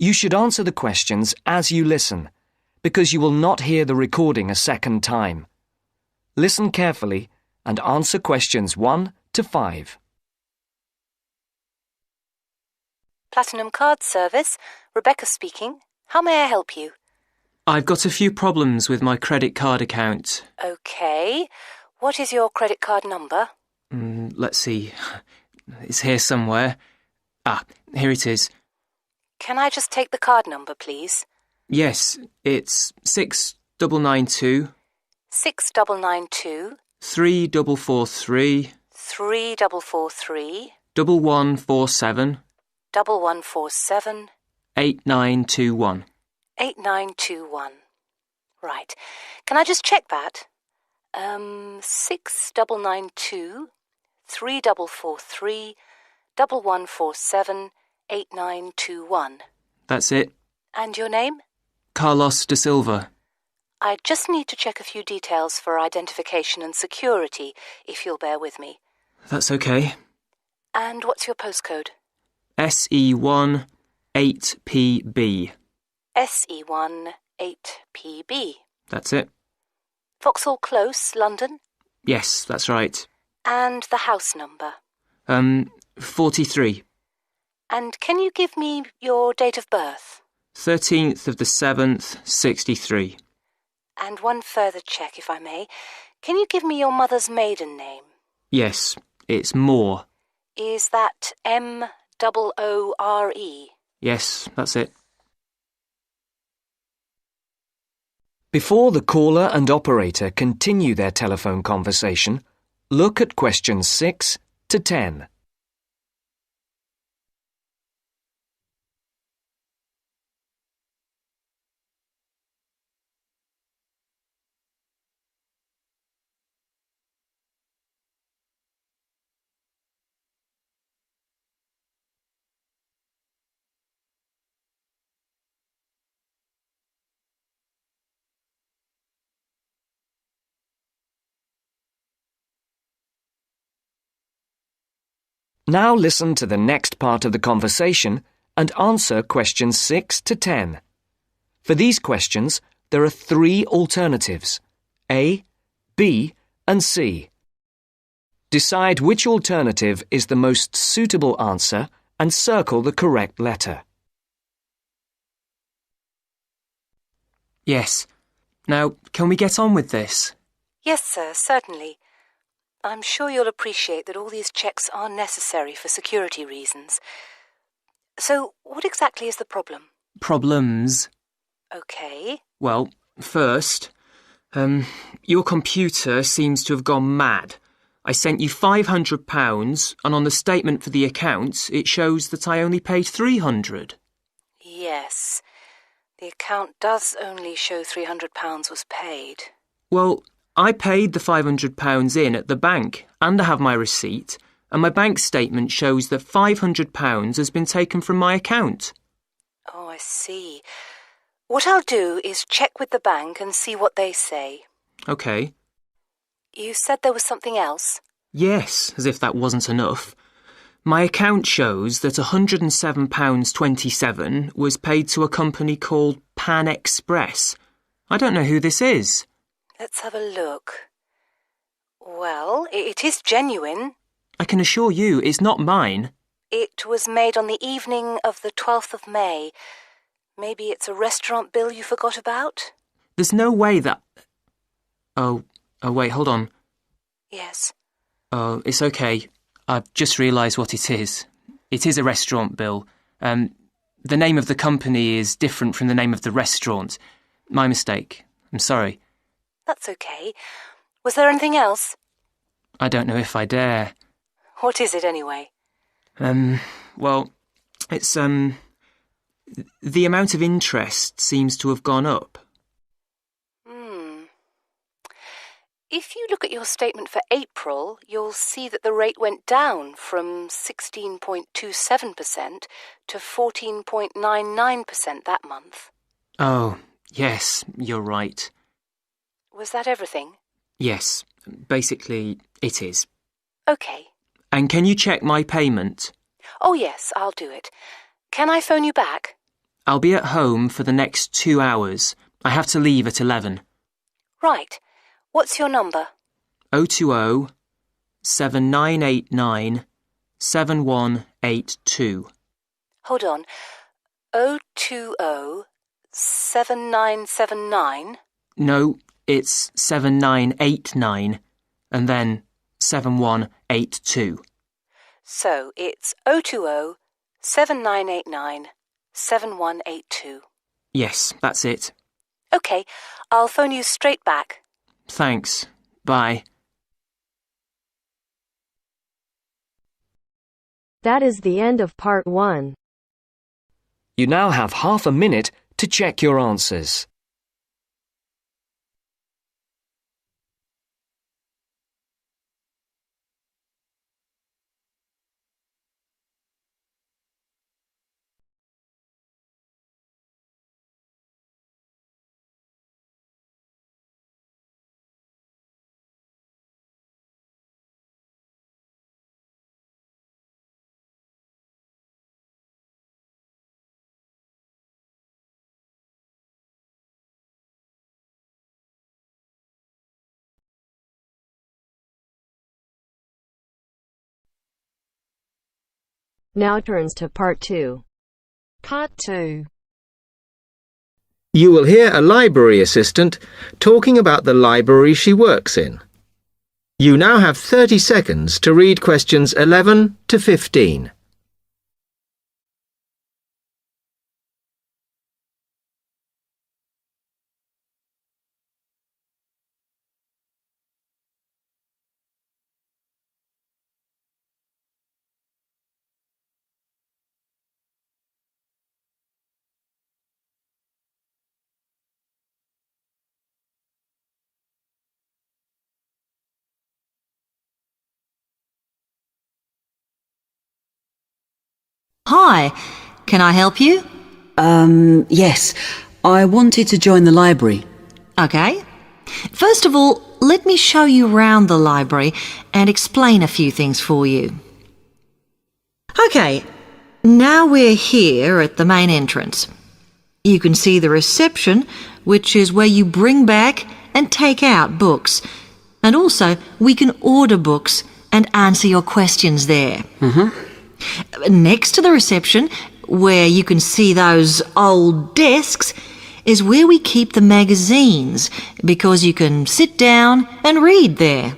You should answer the questions as you listen, because you will not hear the recording a second time. Listen carefully and answer questions 1 to 5. Platinum Card Service, Rebecca speaking. How may I help you? I've got a few problems with my credit card account. Okay. What is your credit card number? Let's see. It's here somewhere. Here it is. Can I just take the card number, please? Yes, it's 6992 6992 3443 3443 1147 1147 8921. 8921. Right. Can I just check that? 6992 3443 1147 8921. That's it. And your name? Carlos da Silva. I just need to check a few details for identification and security, if you'll bear with me. That's okay. And what's your postcode? SE1 8PB. SE1 8PB. That's it. Vauxhall Close, London? Yes, that's right. And the house number? 43. And can you give me your date of birth? 13th of the 7th, 63. And one further check, if I may. Can you give me your mother's maiden name? Yes, it's Moore. Is that Moore? Yes, that's it. Before the caller and operator continue their telephone conversation, look at questions 6 to 10. Now listen to the next part of the conversation and answer questions 6 to 10. For these questions, there are 3 alternatives: A, B, and C. Decide which alternative is the most suitable answer and circle the correct letter. Yes. Now, can we get on with this? Yes, sir, certainly. I'm sure you'll appreciate that all these checks are necessary for security reasons. So, what exactly is the problem? Problems? Okay. Well, first, your computer seems to have gone mad. I sent you £500 and on the statement for the account it shows that I only paid £300. Yes. The account does only show £300 was paid. Well, I paid the £500 in at the bank and I have my receipt, and my bank statement shows that £500 has been taken from my account. Oh, I see. What I'll do is check with the bank and see what they say. OK. You said there was something else? Yes, as if that wasn't enough. My account shows that £107.27 was paid to a company called Pan Express. I don't know who this is. Let's have a look. Well, it is genuine. I can assure you it's not mine. It was made on the evening of the 12th of May. Maybe it's a restaurant bill you forgot about? There's no way that... Oh, wait, hold on. Yes. Oh, it's okay. I've just realised what it is. It is a restaurant bill. The name of the company is different from the name of the restaurant. My mistake. I'm sorry. That's okay. Was there anything else? I don't know if I dare. What is it anyway? Well, it's, the amount of interest seems to have gone up. If you look at your statement for April, you'll see that the rate went down from 16.27% to 14.99% that month. Oh, yes, you're right. Was that everything? Yes, basically it is. OK. And can you check my payment? Oh, yes, I'll do it. Can I phone you back? I'll be at home for the next 2 hours. I have to leave at 11. Right. What's your number? 020 7989 7182. Hold on. 020 7979? No, it's 7989 and then 7182. So it's 020 7989 7182. Yes, that's it. OK, I'll phone you straight back. Thanks. Bye. That is the end of part 1. You now have half a minute to check your answers. Now turns to part 2. Part 2. You will hear a library assistant talking about the library she works in. You now have 30 seconds to read questions 11 to 15. Hi, can I help you? Yes. I wanted to join the library. Okay. First of all, let me show you around the library and explain a few things for you. Okay, now we're here at the main entrance. You can see the reception, which is where you bring back and take out books. And also, we can order books and answer your questions there. Next to the reception, where you can see those old desks, is where we keep the magazines, because you can sit down and read there.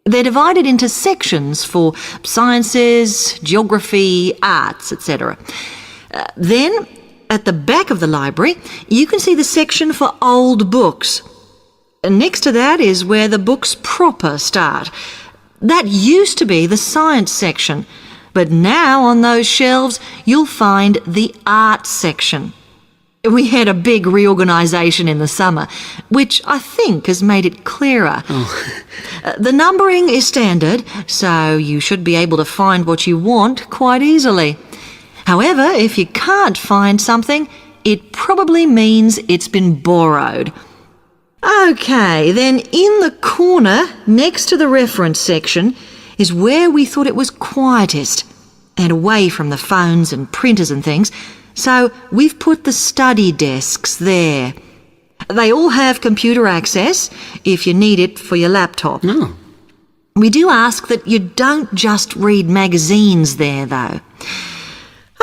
They're divided into sections for sciences, geography, arts, etc. Then, at the back of the library, you can see the section for old books. Next to that is where the books proper start. That used to be the science section, but now on those shelves you'll find the art section. We had a big reorganisation in the summer, which I think has made it clearer. The numbering is standard, so you should be able to find what you want quite easily. However, if you can't find something, it probably means it's been borrowed. Okay, then in the corner next to the reference section is where we thought it was quietest and away from the phones and printers and things, so we've put the study desks there. They all have computer access if you need it for your laptop. We do ask that you don't just read magazines there, though.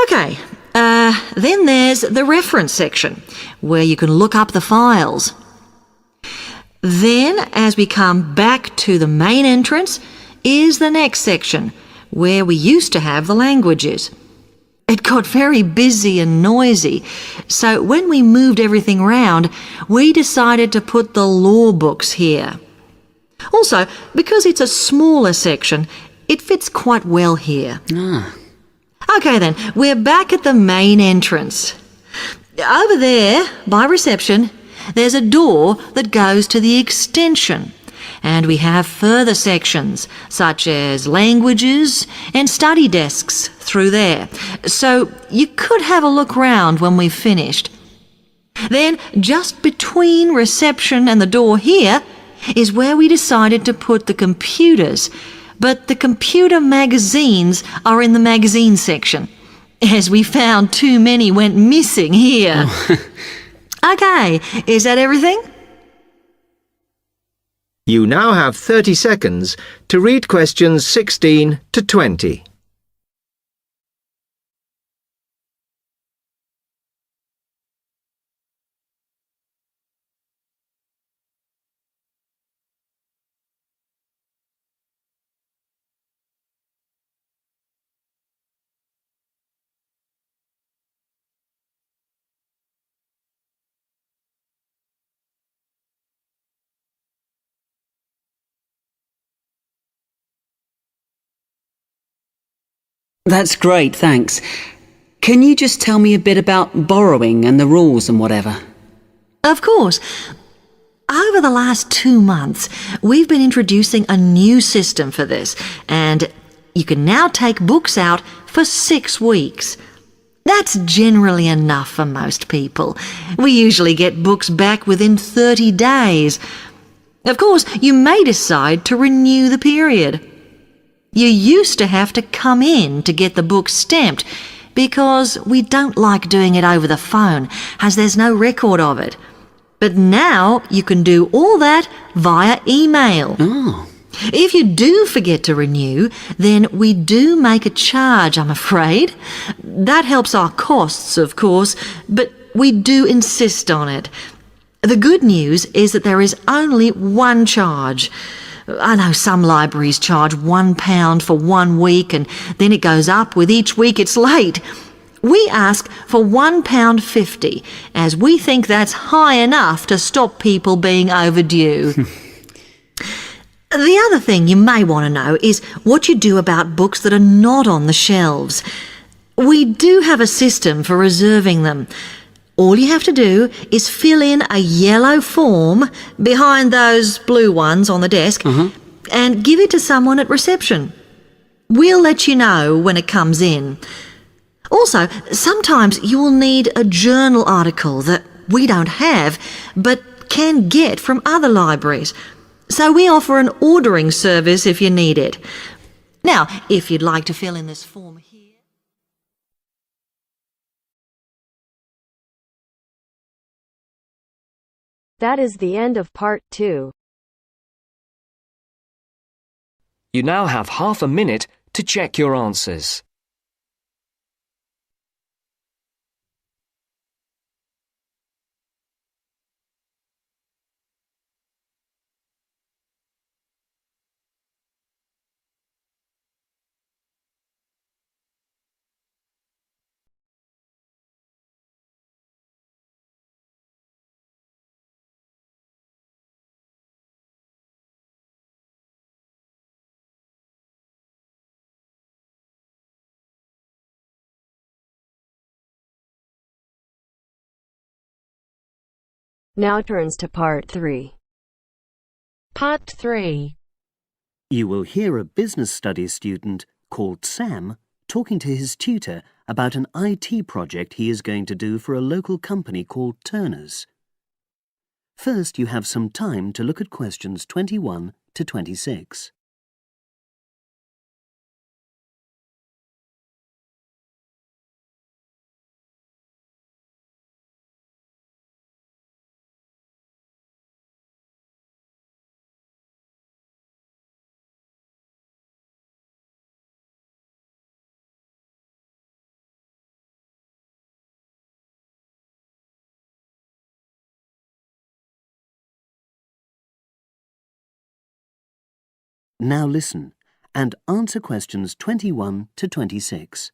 Okay, then there's the reference section, where you can look up the files. Then, as we come back to the main entrance, is the next section, where we used to have the languages. It got very busy and noisy, so when we moved everything round, we decided to put the law books here. Also, because it's a smaller section, it fits quite well here. Okay then, we're back at the main entrance. Over there, by reception, there's a door that goes to the extension. And we have further sections, such as languages and study desks through there. So you could have a look round when we've finished. Then, just between reception and the door here, is where we decided to put the computers. But the computer magazines are in the magazine section. as we found too many went missing here. OK, is that everything? You now have 30 seconds to read questions 16 to 20. That's great, thanks. Can you just tell me a bit about borrowing and the rules and whatever? Of course. Over the last 2 months, we've been introducing a new system for this, and you can now take books out for 6 weeks. That's generally enough for most people. We usually get books back within 30 days. Of course, you may decide to renew the period. You used to have to come in to get the book stamped because we don't like doing it over the phone, as there's no record of it. But now you can do all that via email. Oh. If you do forget to renew, then we do make a charge, I'm afraid. That helps our costs, of course, but we do insist on it. The good news is that there is only one charge. I know some libraries charge £1 for 1 week and then it goes up with each week it's late. We ask for £1.50 as we think that's high enough to stop people being overdue. The other thing you may want to know is what you do about books that are not on the shelves. We do have a system for reserving them. All you have to do is fill in a yellow form behind those blue ones on the desk and give it to someone at reception. We'll let you know when it comes in. Also, sometimes you will need a journal article that we don't have but can get from other libraries. So we offer an ordering service if you need it. Now, if you'd like to fill in this form here. That is the end of part 2. You now have half a minute to check your answers. Now turns to part 3. Part 3. You will hear a business studies student called Sam talking to his tutor about an IT project he is going to do for a local company called Turner's. First, you have some time to look at questions 21 to 26. Now listen and answer questions 21 to 26.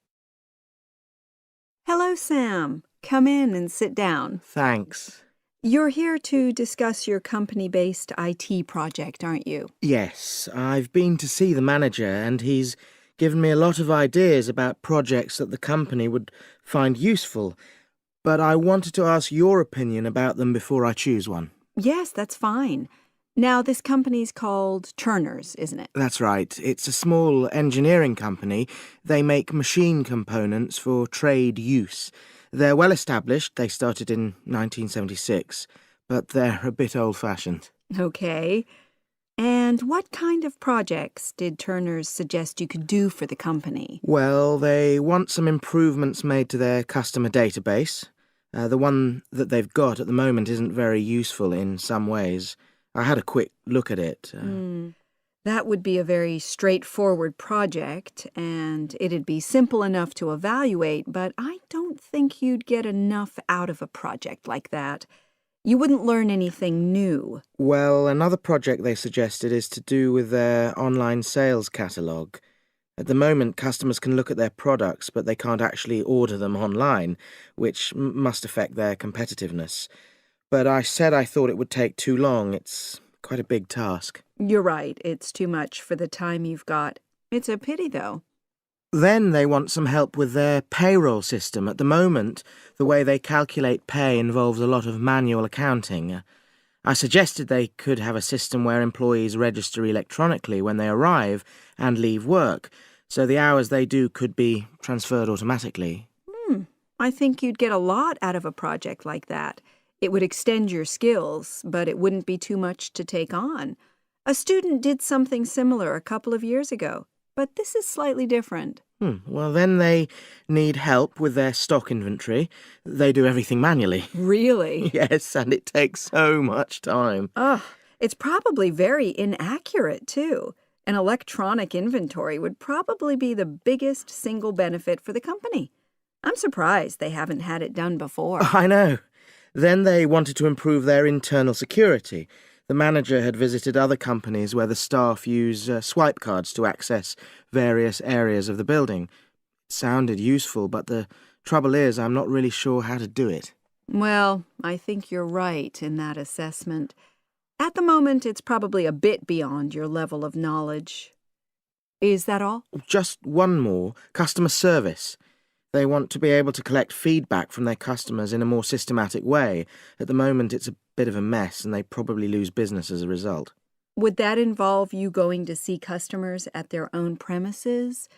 Hello, Sam. Come in and sit down. Thanks. You're here to discuss your company-based IT project, aren't you? Yes, I've been to see the manager and he's given me a lot of ideas about projects that the company would find useful, but I wanted to ask your opinion about them before I choose one. Yes, that's fine. Now, this company's called Turner's, isn't it? That's right. It's a small engineering company. They make machine components for trade use. They're well established. They started in 1976, but they're a bit old-fashioned. Okay. And what kind of projects did Turner's suggest you could do for the company? Well, they want some improvements made to their customer database. The one that they've got at the moment isn't very useful in some ways. I had a quick look at it. That would be a very straightforward project, and it'd be simple enough to evaluate, but I don't think you'd get enough out of a project like that. You wouldn't learn anything new. Well, another project they suggested is to do with their online sales catalogue. At the moment, customers can look at their products, but they can't actually order them online, which must affect their competitiveness. But I said I thought it would take too long. It's quite a big task. You're right, it's too much for the time you've got. It's a pity, though. Then they want some help with their payroll system. At the moment, the way they calculate pay involves a lot of manual accounting. I suggested they could have a system where employees register electronically when they arrive and leave work, so the hours they do could be transferred automatically. I think you'd get a lot out of a project like that. It would extend your skills, but it wouldn't be too much to take on. A student did something similar a couple of years ago, but this is slightly different. Well, then they need help with their stock inventory. They do everything manually. Really? Yes, and it takes so much time. It's probably very inaccurate, too. An electronic inventory would probably be the biggest single benefit for the company. I'm surprised they haven't had it done before. I know. Then they wanted to improve their internal security. The manager had visited other companies where the staff use swipe cards to access various areas of the building. It sounded useful, but the trouble is I'm not really sure how to do it. Well, I think you're right in that assessment. At the moment, it's probably a bit beyond your level of knowledge. Is that all? Just one more. Customer service. They want to be able to collect feedback from their customers in a more systematic way. At the moment, it's a bit of a mess, and they probably lose business as a result. Would that involve you going to see customers at their own premises?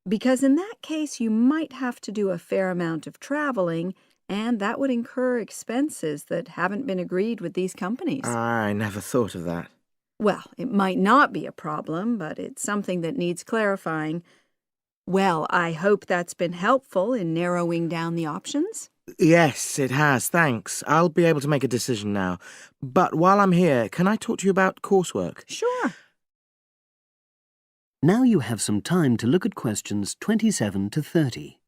Because in that case, you might have to do a fair amount of traveling, and that would incur expenses that haven't been agreed with these companies. I never thought of that. Well, it might not be a problem, but it's something that needs clarifying. Well, I hope that's been helpful in narrowing down the options. Yes, it has, thanks. I'll be able to make a decision now. But while I'm here, can I talk to you about coursework? Sure. Now you have some time to look at questions 27 to 30.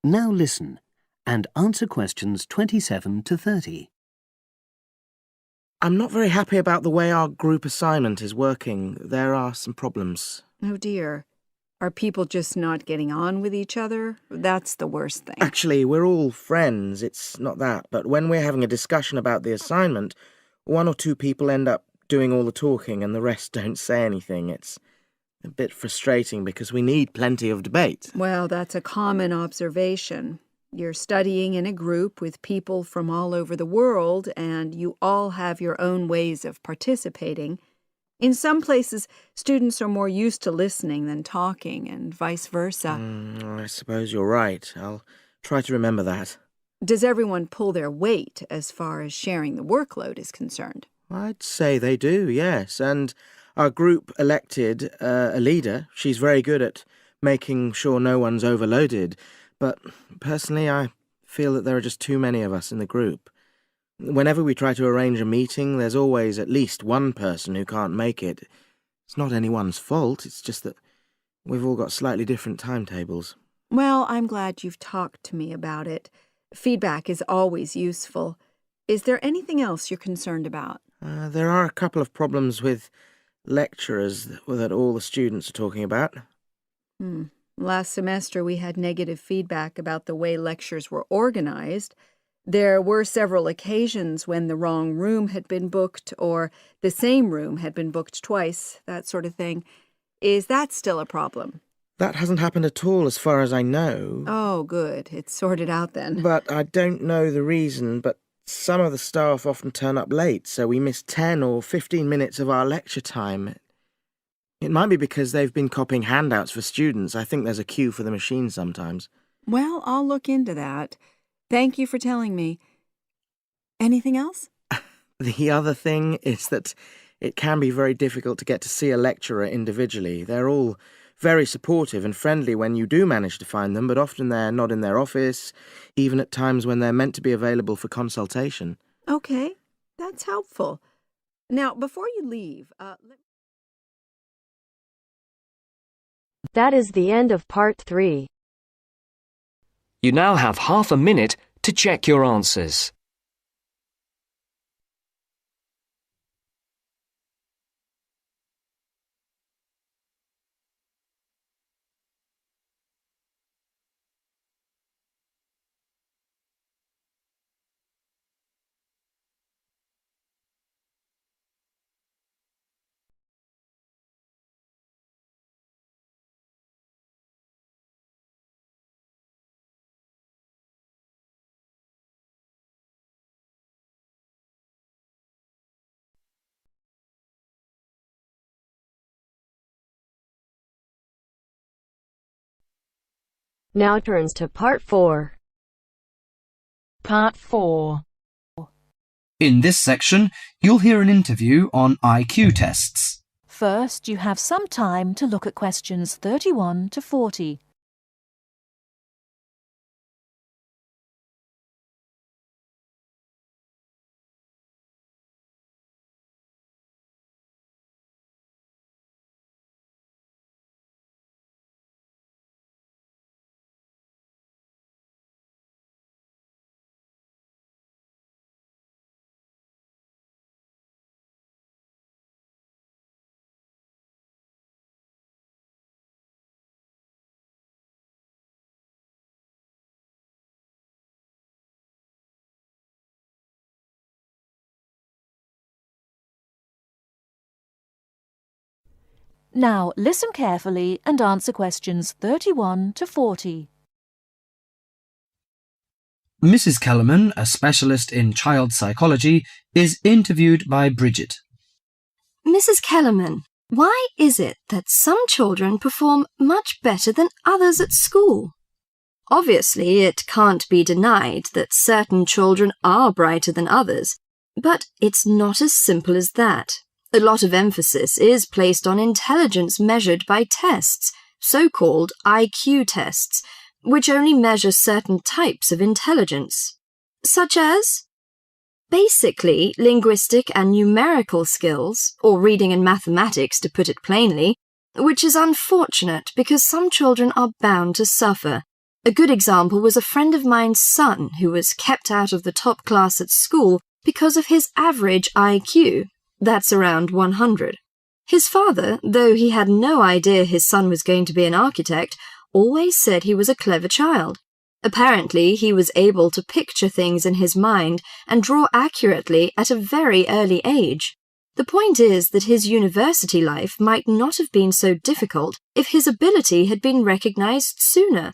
Now listen and answer questions 27 to 30. I'm not very happy about the way our group assignment is working. There are some problems. Oh dear. Are people just not getting on with each other? That's the worst thing. Actually, we're all friends. It's not that. But when we're having a discussion about the assignment, one or two people end up doing all the talking and the rest don't say anything. It's a bit frustrating because we need plenty of debate. Well, that's a common observation. You're studying in a group with people from all over the world, and you all have your own ways of participating. In some places, students are more used to listening than talking, and vice versa. I suppose you're right. I'll try to remember that. Does everyone pull their weight as far as sharing the workload is concerned? I'd say they do, yes. And our group elected a leader. She's very good at making sure no one's overloaded. But personally, I feel that there are just too many of us in the group. Whenever we try to arrange a meeting, there's always at least one person who can't make it. It's not anyone's fault, it's just that we've all got slightly different timetables. Well, I'm glad you've talked to me about it. Feedback is always useful. Is there anything else you're concerned about? There are a couple of problems with lecturers that all the students are talking about. Last semester, we had negative feedback about the way lectures were organized. There were several occasions when the wrong room had been booked or the same room had been booked twice, that sort of thing. Is that still a problem? That hasn't happened at all as far as I know. Oh, good. It's sorted out then. But I don't know the reason, but Some of the staff often turn up late, so we miss 10 or 15 minutes of our lecture time. It might be because they've been copying handouts for students. I think there's a queue for the machine sometimes. Well, I'll look into that. Thank you for telling me. Anything else? The other thing is that it can be very difficult to get to see a lecturer individually. They're all very supportive and friendly when you do manage to find them, but often they're not in their office, even at times when they're meant to be available for consultation. Okay, that's helpful. Now, before you leave, That is the end of part 3. You now have half a minute to check your answers. Now turns to part 4. Part 4. In this section, you'll hear an interview on IQ tests. First, you have some time to look at questions 31 to 40. Now, listen carefully and answer questions 31 to 40. Mrs. Kellerman, a specialist in child psychology, is interviewed by Bridget. Mrs. Kellerman, why is it that some children perform much better than others at school? Obviously, it can't be denied that certain children are brighter than others, but it's not as simple as that. A lot of emphasis is placed on intelligence measured by tests, so-called IQ tests, which only measure certain types of intelligence, such as basically linguistic and numerical skills, or reading and mathematics to put it plainly, which is unfortunate because some children are bound to suffer. A good example was a friend of mine's son who was kept out of the top class at school because of his average IQ. That's around 100. His father, though he had no idea his son was going to be an architect, always said he was a clever child. Apparently, he was able to picture things in his mind and draw accurately at a very early age. The point is that his university life might not have been so difficult if his ability had been recognized sooner.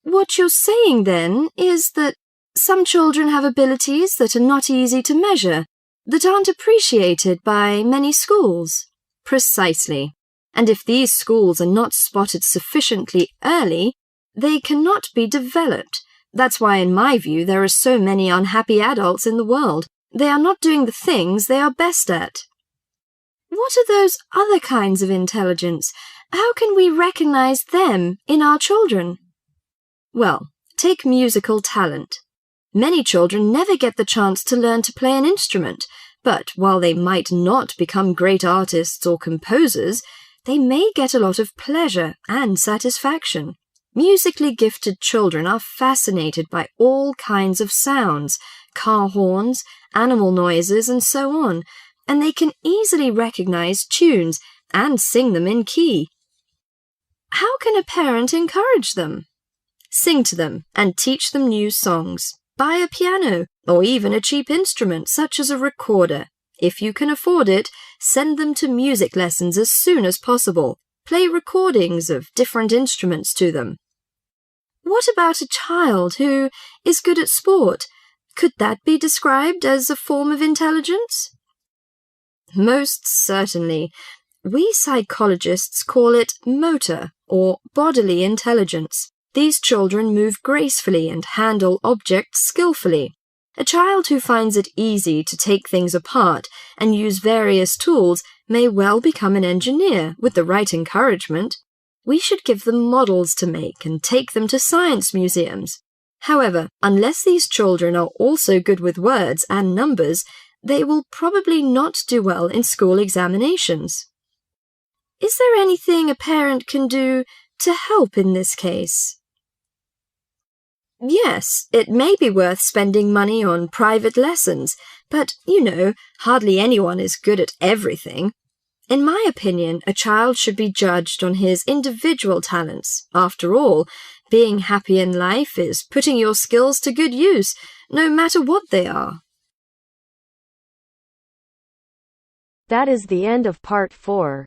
What you're saying, then, is that some children have abilities that are not easy to measure, that aren't appreciated by many schools. Precisely. And if these schools are not spotted sufficiently early, they cannot be developed. That's why, in my view, there are so many unhappy adults in the world. They are not doing the things they are best at. What are those other kinds of intelligence? How can we recognize them in our children? Well, take musical talent. Many children never get the chance to learn to play an instrument, but while they might not become great artists or composers, they may get a lot of pleasure and satisfaction. Musically gifted children are fascinated by all kinds of sounds, car horns, animal noises, and so on, and they can easily recognize tunes and sing them in key. How can a parent encourage them? Sing to them and teach them new songs. Buy a piano, or even a cheap instrument such as a recorder. If you can afford it, send them to music lessons as soon as possible. Play recordings of different instruments to them. What about a child who is good at sport? Could that be described as a form of intelligence? Most certainly. We psychologists call it motor or bodily intelligence. These children move gracefully and handle objects skillfully. A child who finds it easy to take things apart and use various tools may well become an engineer with the right encouragement. We should give them models to make and take them to science museums. However, unless these children are also good with words and numbers, they will probably not do well in school examinations. Is there anything a parent can do to help in this case? Yes, it may be worth spending money on private lessons, but, hardly anyone is good at everything. In my opinion, a child should be judged on his individual talents. After all, being happy in life is putting your skills to good use, no matter what they are. That is the end of part 4.